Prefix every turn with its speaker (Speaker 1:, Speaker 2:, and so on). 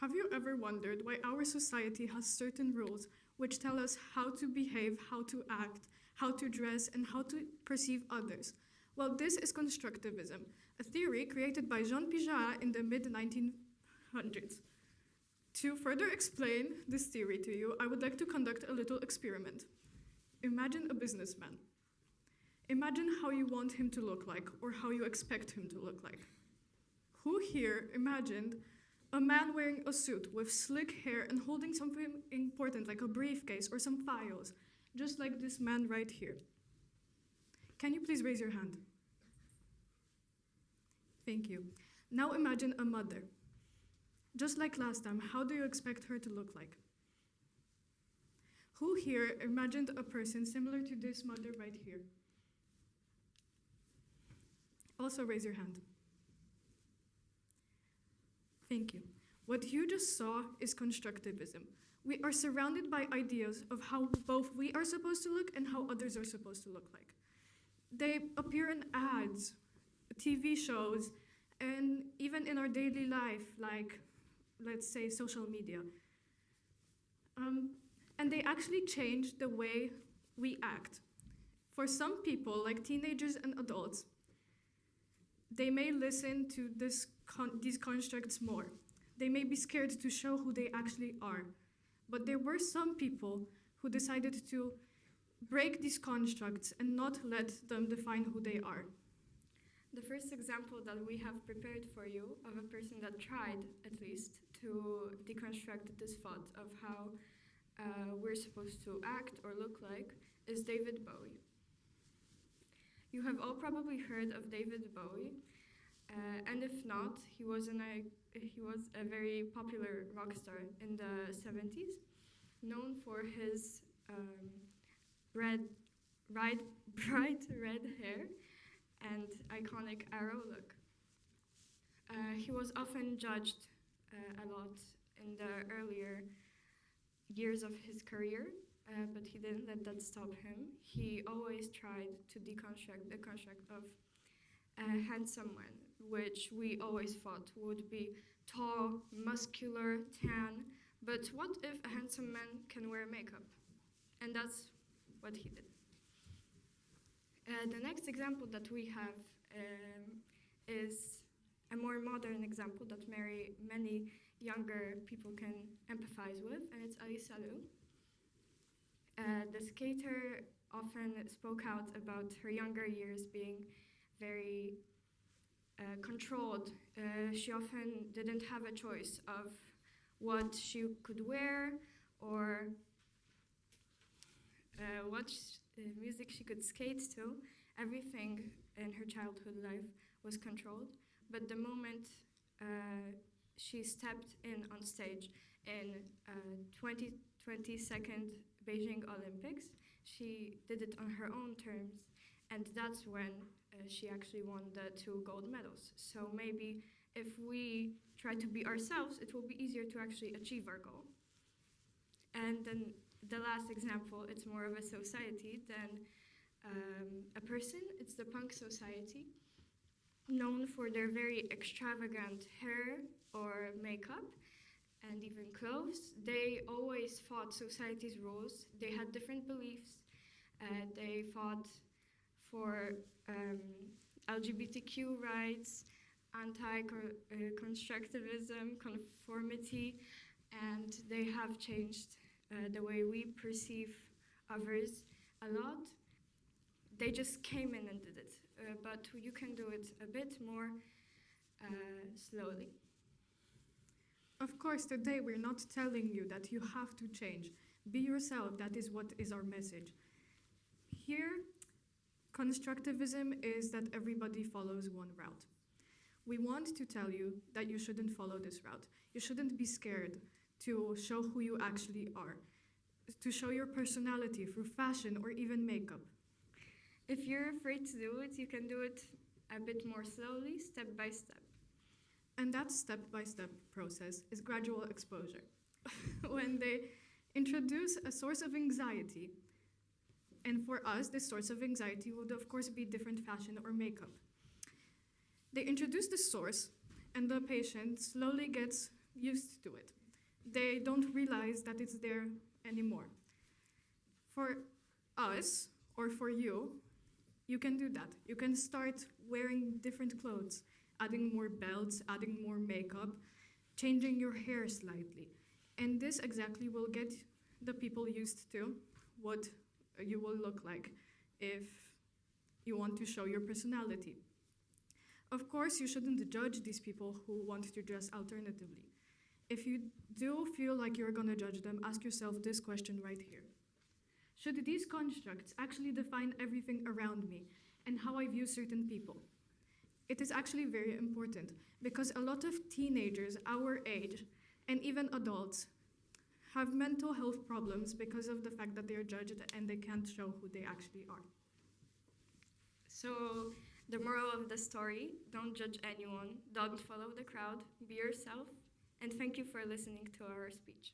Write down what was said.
Speaker 1: Have you ever wondered why our society has certain rules which tell us how to behave, how to act, how to dress, and how to perceive others? Well, this is constructivism, a theory created by Jean Piaget in the mid-1900s. To further explain this theory to you, I would like to conduct a little experiment. Imagine a businessman. Imagine how you want him to look like, or how you expect him to look like. Who here imagined a man wearing a suit with slick hair and holding something important like a briefcase or some files, just like this man right here? Can you please raise your hand? Thank you. Now imagine a mother. Just like last time, how do you expect her to look like? Who here imagined a person similar to this mother right here? Also raise your hand. Thank you. What you just saw is constructivism. We are surrounded by ideas of how both we are supposed to look and how others are supposed to look like. They appear in ads, TV shows, and even in our daily life, like, let's say, social media. And they actually change the way we act. For some people, like teenagers and adults, they may listen to these constructs more. They may be scared to show who they actually are. But there were some people who decided to break these constructs and not let them define who they are.
Speaker 2: The first example that we have prepared for you of a person that tried, at least, to deconstruct this thought of how we're supposed to act or look like is David Bowie. You have all probably heard of David Bowie, and if not, he was a very popular rock star in the 70s, known for his bright red hair and iconic arrow look. He was often judged a lot in the earlier years of his career, but he didn't let that stop him. He always tried to deconstruct the construct of a handsome man, which we always thought would be tall, muscular, tan. But what if a handsome man can wear makeup? And that's what he did. The next example that we have is a more modern example that many younger people can empathize with, and it's Ali Salou. The skater often spoke out about her younger years being very controlled. She often didn't have a choice of what she could wear or what music she could skate to. Everything in her childhood life was controlled. But the moment she stepped in on stage in 2022 Beijing Olympics, she did it on her own terms, and that's when she actually won the 2 gold medals. So maybe if we try to be ourselves, it will be easier to actually achieve our goal. And then the last example, it's more of a society than a person. It's the punk society, known for their very extravagant hair or makeup and even clothes. They always fought society's rules. They had different beliefs. They fought for LGBTQ rights, anti-constructivism, conformity, and they have changed the way we perceive others a lot. They just came in and did it, but you can do it a bit more slowly.
Speaker 1: Of course, today we're not telling you that you have to change. Be yourself, that is what is our message. Here, constructivism is that everybody follows one route. We want to tell you that you shouldn't follow this route. You shouldn't be scared to show who you actually are, to show your personality through fashion or even makeup.
Speaker 2: If you're afraid to do it, you can do it a bit more slowly, step by step.
Speaker 1: And that step-by-step process is gradual exposure. When they introduce a source of anxiety, and for us, this source of anxiety would of course be different fashion or makeup. They introduce the source, and the patient slowly gets used to it. They don't realize that it's there anymore. For us, or for you, you can do that. You can start wearing different clothes, adding more belts, adding more makeup, changing your hair slightly. And this exactly will get the people used to what you will look like if you want to show your personality. Of course, you shouldn't judge these people who want to dress alternatively. If you do feel like you're gonna judge them, ask yourself this question right here. Should these constructs actually define everything around me and how I view certain people? It is actually very important because a lot of teenagers our age and even adults have mental health problems because of the fact that they are judged and they can't show who they actually are.
Speaker 2: So, the moral of the story, don't judge anyone, don't follow the crowd, be yourself, and thank you for listening to our speech.